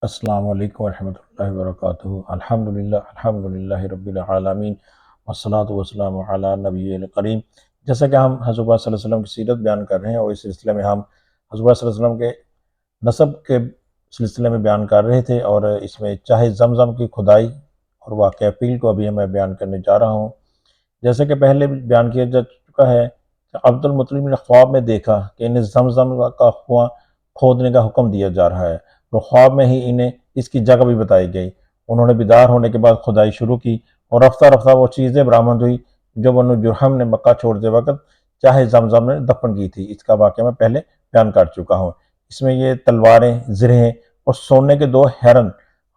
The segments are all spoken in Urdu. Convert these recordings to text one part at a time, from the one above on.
السلام علیکم ورحمۃ اللہ وبرکاتہ۔ الحمدللہ رب العالمین والصلاة والسلام علی نبی الکریم۔ جیسا کہ ہم حضرت صلی اللہ علیہ وسلم کی سیرت بیان کر رہے ہیں اور اس سلسلے میں ہم حضرت صلی اللہ علیہ وسلم کے نسب کے سلسلے میں بیان کر رہے تھے، اور اس میں چاہے زمزم کی کھدائی اور واقعہ فیل کو ابھی میں بیان کرنے جا رہا ہوں۔ جیسا کہ پہلے بھی بیان کیا جا چکا ہے کہ عبد المطلب نے خواب میں دیکھا کہ انہیں زمزم کا کنواں کھودنے کا حکم دیا جا رہا ہے، اور خواب میں ہی انہیں اس کی جگہ بھی بتائی گئی۔ انہوں نے بیدار ہونے کے بعد کھدائی شروع کی، اور رفتہ رفتہ وہ چیزیں برآمد ہوئی جو بنو جرہم نے مکہ چھوڑتے وقت چاہے زمزم نے دفن کی تھی۔ اس کا واقعہ میں پہلے بیان کر چکا ہوں۔ اس میں یہ تلواریں، زرہیں اور سونے کے 2 ہرن،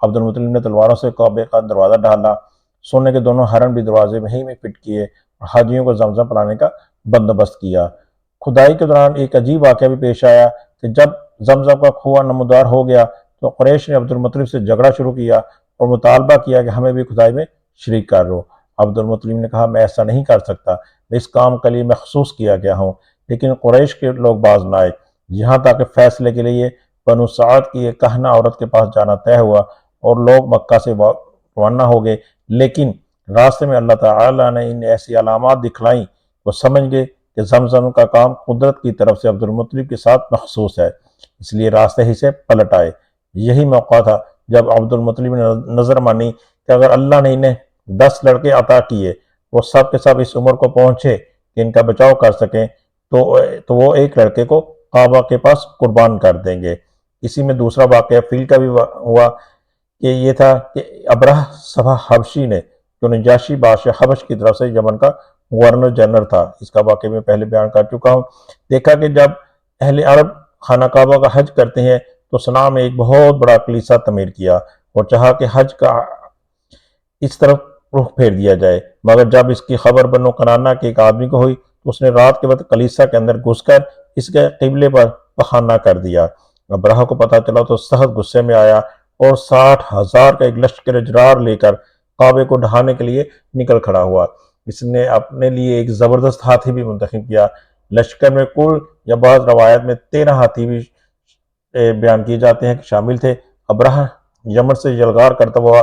عبد المطلب نے تلواروں سے کعبے کا دروازہ ڈھالا، سونے کے دونوں ہرن بھی دروازے میں ہی میں فٹ کیے، اور حاجیوں کو زمزم پلانے کا بندوبست کیا۔ کھدائی کے دوران ایک عجیب واقعہ بھی پیش آیا کہ جب زمزم کا کنواں نمودار ہو گیا تو قریش نے عبد المطلب سے جھگڑا شروع کیا اور مطالبہ کیا کہ ہمیں بھی کھدائی میں شریک کر لو۔ عبد المطلب نے کہا میں ایسا نہیں کر سکتا، میں اس کام کے لیے مخصوص کیا گیا ہوں۔ لیکن قریش کے لوگ باز نہ آئے، یہاں تک کہ فیصلے کے لیے بنو سعد کی ایک کہنہ عورت کے پاس جانا طے ہوا، اور لوگ مکہ سے روانہ ہو گئے۔ لیکن راستے میں اللہ تعالیٰ نے انہیں ایسی علامات دکھلائیں، وہ سمجھ گئے کہ زمزم کا کام قدرت کی طرف سے عبد المطلب کے ساتھ مخصوص ہے، اس لیے راستے ہی سے پلٹ آئے۔ یہی موقع تھا جب عبد المطلب نے نظر مانی کہ اگر اللہ نے انہیں 10 لڑکے عطا کیے، وہ سب کے سب اس عمر کو پہنچے کہ ان کا بچاؤ کر سکیں، تو وہ ایک لڑکے کو کعبہ کے پاس قربان کر دیں گے۔ اسی میں دوسرا واقعہ فیل کا بھی ہوا کہ یہ تھا کہ ابرہ صفہ حبشی نے، جو نجاشی بادشاہ حبش کی طرف سے یمن کا گورنر جنرل تھا، اس کا واقعہ میں پہلے بیان کر چکا ہوں، دیکھا کہ جب اہل عرب خانہ کعبہ کا حج کرتے ہیں تو صنعا میں ایک بہت بڑا کلیسا تعمیر کیا اور چاہا کہ حج کا اس طرف رخ پھیر دیا جائے، مگر جب اس کی خبر بنو کنانا کے ایک آدمی کو ہوئی تو اس نے رات کے وقت کلیسا کے اندر گھس کر اس کے قبلے پر پخانہ کر دیا۔ ابرہہ کو پتہ چلا تو سخت غصے میں آیا اور 60,000 کا ایک لشکر اجرار لے کر کعبے کو ڈھانے کے لیے نکل کھڑا ہوا۔ اس نے اپنے لیے ایک زبردست ہاتھی بھی منتخب کیا۔ لشکر میں کل یا بعض روایت میں 13 ہاتھی بھی بیان کیے جاتے ہیں کہ شامل تھے۔ ابرہہ یمن سے یلغار کرتا ہوا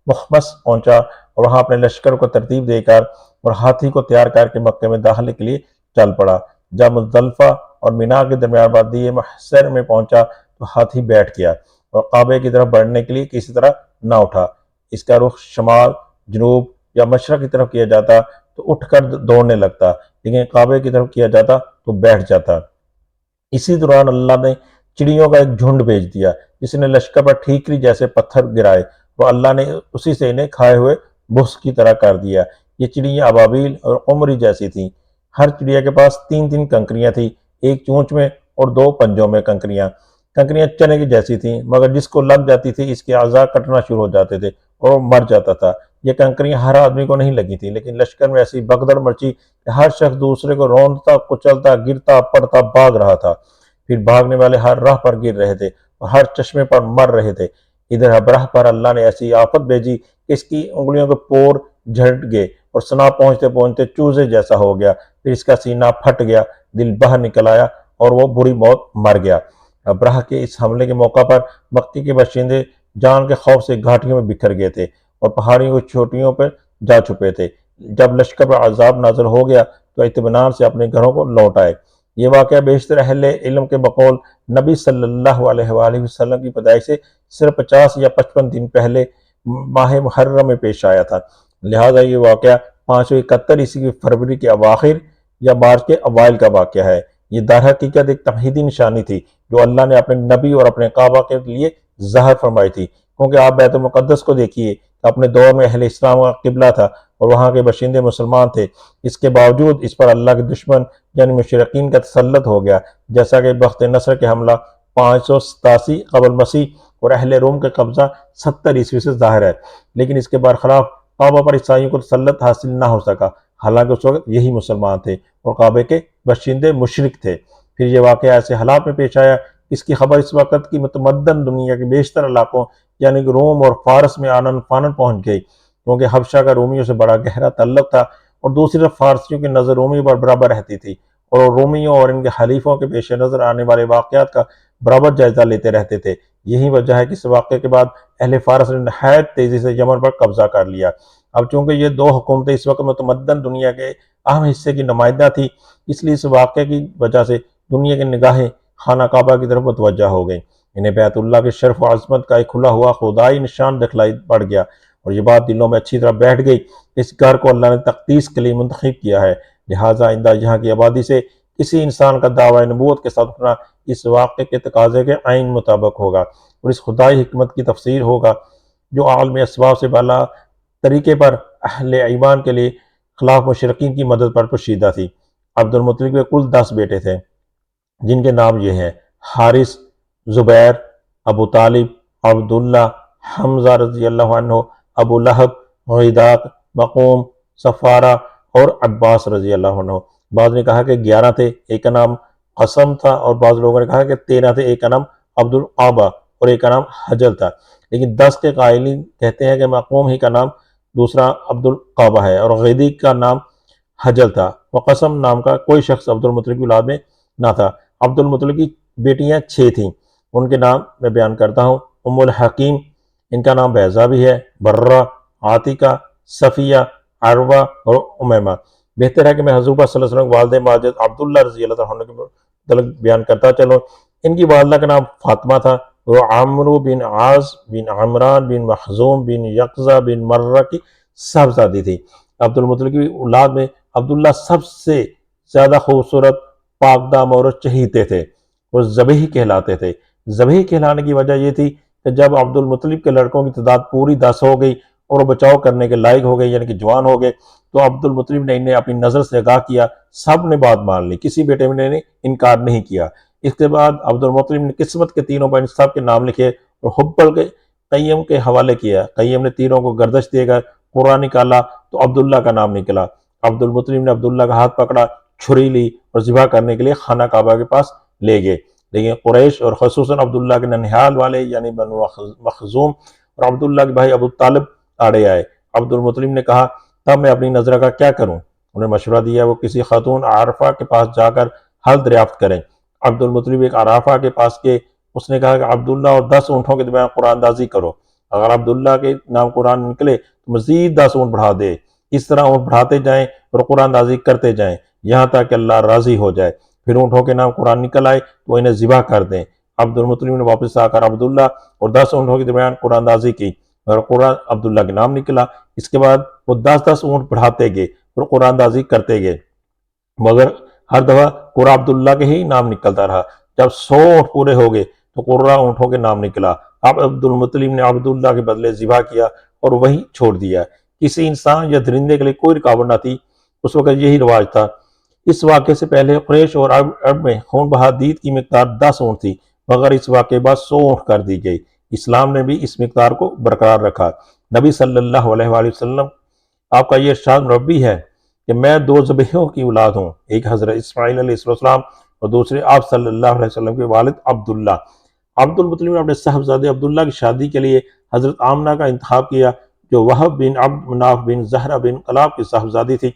مخمس پہنچا اور وہاں اپنے لشکر کو ترتیب دے کر اور ہاتھی کو تیار کر کے مکے میں داخلے کے لیے چل پڑا۔ جب مزدلفہ اور مینا کے درمیان وادی محصر میں پہنچا تو ہاتھی بیٹھ گیا اور کعبے کی طرف بڑھنے کے لیے کسی طرح نہ اٹھا۔ اس کا رخ شمال، جنوب یا مشرق کی طرف کیا جاتا تو اٹھ کر دوڑنے لگتا، لیکن کعبے کی طرف کیا جاتا تو بیٹھ جاتا۔ اسی دوران اللہ نے چڑیوں کا ایک جھنڈ بھیج دیا جس نے لشکر پر ٹھیکری جیسے پتھر گرائے، وہ اللہ نے اسی سے انہیں کھائے ہوئے بھس کی طرح کر دیا۔ یہ چڑیاں ابابیل اور قمری جیسی تھیں۔ ہر چڑیا کے پاس 3 کنکریاں تھیں، ایک چونچ میں اور 2 پنجوں میں۔ کنکریاں چنے کی جیسی تھیں، مگر جس کو لگ جاتی تھی اس کے اعضاء کٹنا شروع ہو جاتے تھے اور مر جاتا تھا۔ یہ کنکریاں ہر آدمی کو نہیں لگی تھیں، لیکن لشکر میں ایسی بگدڑ مچی کہ ہر شخص دوسرے کو روندتا، کچلتا، گرتا پڑتا بھاگ رہا تھا۔ پھر بھاگنے والے ہر راہ پر گر رہے تھے اور ہر چشمے پر مر رہے تھے۔ ادھر ابرہہ پر اللہ نے ایسی آفت بھیجی کہ اس کی انگلیوں کے پور جھڑ گئے اور سنا پہنچتے پہنچتے چوزے جیسا ہو گیا، پھر اس کا سینہ پھٹ گیا، دل باہر نکل آیا اور وہ بری موت مر گیا۔ ابرہہ کے اس حملے کے موقع پر مکے کے باشندے جان کے خوف سے گھاٹیوں میں بکھر گئے تھے اور پہاڑیوں کی چوٹیوں پر جا چھپے تھے۔ جب لشکر پر عذاب نازل ہو گیا تو اطمینان سے اپنے گھروں کو لوٹ آئے۔ یہ واقعہ بیشتر اہل علم کے بقول نبی صلی اللہ علیہ وآلہ وسلم کی پیدائش سے صرف 50 یا 55 دن پہلے ماہ محرم میں پیش آیا تھا، لہٰذا یہ واقعہ 571 عیسوی فروری کے اواخر یا مارچ کے اوائل کا واقعہ ہے۔ یہ در حقیقت ایک تمہیدی نشانی تھی جو اللہ نے اپنے نبی اور اپنے کعبہ کے لیے ظاہر فرمائی تھی، کیونکہ آپ بیت المقدس کو دیکھیے، اپنے دور میں اہل اسلام کا قبلہ تھا اور وہاں کے باشندے مسلمان تھے، اس کے باوجود اس پر اللہ کے دشمن یعنی مشرقین کا تسلط ہو گیا، جیسا کہ بخت نصر کے حملہ 587 قبل مسیح اور اہل روم کا قبضہ 70 عیسوی سے ظاہر ہے، لیکن اس کے برخلاف کعبہ پر عیسائیوں کو تسلط حاصل نہ ہو سکا، حالانکہ اس وقت یہی مسلمان تھے اور کعبے کے باشندے مشرک تھے۔ پھر یہ واقعہ ایسے حالات میں پیش آیا، اس کی خبر اس وقت کی متمدن دنیا کے بیشتر علاقوں یعنی کہ روم اور فارس میں آنن فانن پہنچ گئی، کیونکہ حبشہ کا رومیوں سے بڑا گہرا تعلق تھا اور دوسری طرف فارسیوں کی نظر رومیوں پر برابر رہتی تھی اور رومیوں اور ان کے حلیفوں کے پیش نظر آنے والے واقعات کا برابر جائزہ لیتے رہتے تھے۔ یہی وجہ ہے کہ اس واقعے کے بعد اہل فارس نے نہایت تیزی سے یمن پر قبضہ کر لیا۔ اب چونکہ یہ دو حکومتیں اس وقت متمدن دنیا کے اہم حصے کی نمائندہ تھی، اس لیے اس واقعے کی وجہ سے دنیا کی نگاہیں خانہ کعبہ کی طرف متوجہ ہو گئیں۔ انہیں بیت اللہ کے شرف و عظمت کا ایک کھلا ہوا خدائی نشان دکھلائی پڑ گیا، اور یہ بات دلوں میں اچھی طرح بیٹھ گئی۔ اس گھر کو اللہ نے تقدیس کے لیے منتخب کیا ہے، لہٰذا آئندہ یہاں کی آبادی سے کسی انسان کا دعویٰ نبوت کے ساتھ اٹھنا اس واقعے کے تقاضے کے عین مطابق ہوگا، اور اس خدائی حکمت کی تفسیر ہوگا جو عالم اسباب سے بالا طریقے پر اہل ایمان کے لیے خلاف مشرقین کی مدد پر پوشیدہ تھی۔ عبد المطلب کے کل 10 بیٹے تھے، جن کے نام یہ ہیں: حارث، زبیر، ابو طالب، عبداللہ، حمزہ رضی اللہ عنہ، ابو لہب، غیداق، مقوم، صفارہ اور عباس رضی اللہ عنہ۔ بعض نے کہا کہ 11 تھے، ایک کا نام قسم تھا، اور بعض لوگوں نے کہا کہ 13 تھے، ایک کا نام عبد القعبہ اور ایک کا نام حجل تھا، لیکن 10 کے قائلین کہتے ہیں کہ مقوم ہی کا نام دوسرا عبد القعبہ ہے، اور غیدیق کا نام حجل تھا، وقسم نام کا کوئی شخص عبد المطلب کی اولاد میں نہ تھا۔ عبد المطلب کی بیٹیاں 6 تھیں، ان کے نام میں بیان کرتا ہوں: ام الحکیم، ان کا نام بیضہ بھی ہے، برہ، عاتقہ، صفیہ، عروہ اور امیمہ۔ بہتر ہے کہ میں حضور صلی اللہ علیہ وسلم کے والد ماجد عبداللہ رضی اللہ عنہ کے متعلق بیان کرتا چلوں۔ ان کی والدہ کا نام فاطمہ تھا، وہ عمرو بن عاص بن عمران بن مخزوم بن یقظہ بن مرہ کی صاحبزادی تھی۔ عبد المطلب کی اولاد میں عبداللہ سب سے زیادہ خوبصورت، پاک دام اور چہیتے تھے، وہ ذبیح کہلاتے تھے۔ ذبیح کہلانے کی وجہ یہ تھی کہ جب عبد المطلب کے لڑکوں کی تعداد پوری 10 ہو گئی اور وہ بچاؤ کرنے کے لائق ہو گئے، یعنی کہ جوان ہو گئے، تو عبد المطلب نے انہیں اپنی نظر سے آگاہ کیا، سب نے بات مان لی، کسی بیٹے میں نے انکار نہیں کیا۔ اس کے بعد عبد المطلب نے قسمت کے تینوں پر سب کے نام لکھے اور حبل کے قیم کے حوالے کیا۔ قیم نے تینوں کو گردش دے کر قرآن نکالا تو عبداللہ کا نام نکلا۔ عبد المطلب نے عبداللہ کا ہاتھ پکڑا، چھری لی اور ذبح کرنے کے لیے خانہ کعبہ کے پاس لے گئے، لیکن قریش اور خصوصاً عبداللہ کے ننہال والے یعنی بنو مخزوم اور عبداللہ کے بھائی ابو طالب آڑے آئے۔ عبد المطلب نے کہا، تب میں اپنی نظرہ کا کیا کروں؟ انہیں مشورہ دیا وہ کسی خاتون عارفہ کے پاس جا کر حل دریافت کریں۔ عبد المطلب ایک عارفہ کے پاس کے، اس نے کہا کہ عبداللہ اور 10 اونٹوں کے درمیان قرآن دازی کرو، اگر عبداللہ کے نام قرآن نکلے تو مزید 10 اونٹ بڑھا دے، اس طرح اونٹ بڑھاتے جائیں اور قرآن دازی کرتے جائیں یہاں تک کہ اللہ راضی ہو جائے، پھر اونٹوں کے نام قرآن نکل آئے تو انہیں ذبح کر دیں۔ عبد المطلب نے واپس آ کر عبداللہ اور 10 اونٹوں کے درمیان قرآن دازی کی اور قرآن عبداللہ کے نام نکلا۔ اس کے بعد وہ 10 اونٹ بڑھاتے گئے اور قرآن دازی کرتے گئے، مگر ہر دفعہ قرآن عبداللہ کے ہی نام نکلتا رہا۔ جب 100 اونٹ پورے ہو گئے تو قرآن اونٹوں کے نام نکلا۔ اب عبد المطلب نے عبداللہ کے بدلے ذبح کیا اور وہیں چھوڑ دیا۔ کسی انسان یا درندے کے لیے کوئی رکاوٹ نہ تھی، اس وقت یہی رواج تھا۔ اس واقعے سے پہلے قریش اور عرب میں خون بہا دید کی مقدار 10 اونٹ تھی، مگر اس واقعے بعد 100 اونٹ کر دی گئی۔ اسلام نے بھی اس مقدار کو برقرار رکھا۔ نبی صلی اللہ علیہ وآلہ وسلم آپ کا یہ ارشاد مربی ہے کہ میں 2 ذبیحوں کی اولاد ہوں، ایک حضرت اسماعیل علیہ السلام اور دوسرے آپ صلی اللہ علیہ وسلم کے والد عبداللہ۔ عبد المطلب نے اپنے صاحبزادے عبداللہ کی شادی کے لیے حضرت آمنہ کا انتخاب کیا، جو وہب بن عبد مناف بن زہرہ بن کلاب کی صاحبزادی تھی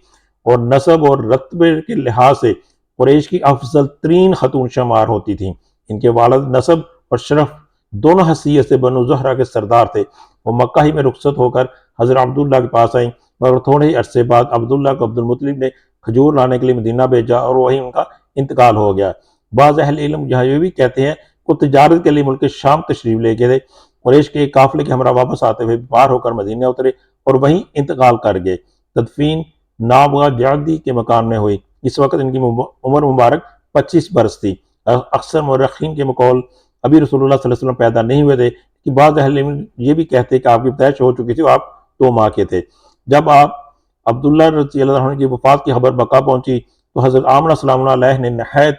اور نسب اور رتبے کے لحاظ سے قریش کی افضل ترین خاتون شمار ہوتی تھیں۔ ان کے والد نسب اور شرف دونوں حیثیت سے بنو زہرہ کے سردار تھے۔ وہ مکہ ہی میں رخصت ہو کر حضرت عبداللہ کے پاس آئیں، مگر تھوڑے ہی عرصے بعد عبداللہ کو عبد المطلب نے کھجور لانے کے لیے مدینہ بھیجا اور وہیں ان کا انتقال ہو گیا۔ بعض اہل علم یہاں یہ بھی کہتے ہیں کہ وہ تجارت کے لیے ملک شام تشریف لے گئے تھے، قریش کے ایک قافلے کے ہمراہ واپس آتے ہوئے پار ہو کر مدینہ اترے اور وہیں انتقال کر گئے۔ تدفین نابغہ جعدی کے مکان میں ہوئی۔ اس وقت ان کی عمر مبارک 25 برس تھی۔ اکثر مورخین کے مقول ابھی رسول اللہ صلی اللہ علیہ وسلم پیدا نہیں ہوئے تھے، کہ بعض اہل علم یہ بھی کہتے کہ آپ کی پیدائش ہو چکی تھی اور آپ 2 ماہ کے تھے۔ جب آپ عبداللہ رضی اللہ عنہ کی وفات کی خبر مکہ پہنچی تو حضرت آمنہ سلام اللہ علیہ نے نہایت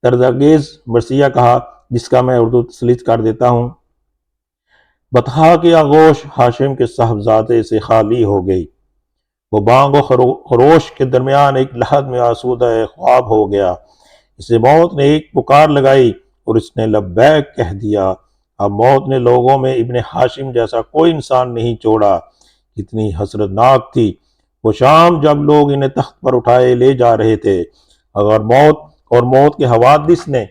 طرزانگیز مرثیہ کہا، جس کا میں اردو تسلیت کر دیتا ہوں: بطحا کی آغوش ہاشم کے صاحبزادے سے خالی ہو گئی، وہ بانگ و خروش کے درمیان ایک لحد میں آسودہ خواب ہو گیا۔ اسے موت نے ایک پکار لگائی اور اس نے لبیک کہہ دیا۔ اب موت نے لوگوں میں ابن ہاشم جیسا کوئی انسان نہیں چھوڑا۔ کتنی حسرت ناک تھی وہ شام جب لوگ انہیں تخت پر اٹھائے لے جا رہے تھے۔ اگر موت اور موت کے حوادث نے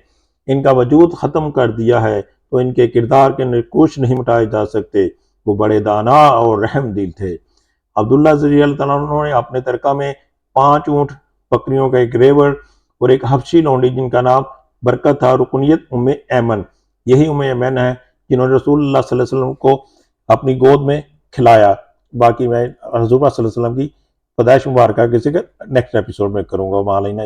ان کا وجود ختم کر دیا ہے تو ان کے کردار کے نقوش نہیں مٹائے جا سکتے، وہ بڑے دانا اور رحم دل تھے۔ عبداللہ رضی اللہ تعالیٰ عنہ نے اپنے ترکہ میں 5 اونٹ، بکریوں کا ایک ریوڑ اور ایک حبشی لونڈی جن کا نام برکت تھا، رکنیت ام ایمن، یہی ام ایمن ہے جنہوں نے رسول اللہ صلی اللہ علیہ وسلم کو اپنی گود میں کھلایا۔ باقی میں حضور صلی اللہ علیہ وسلم کی پیدائش مبارکہ کے ذکر نیکسٹ ایپیسوڈ میں کروں گا۔ وعلینا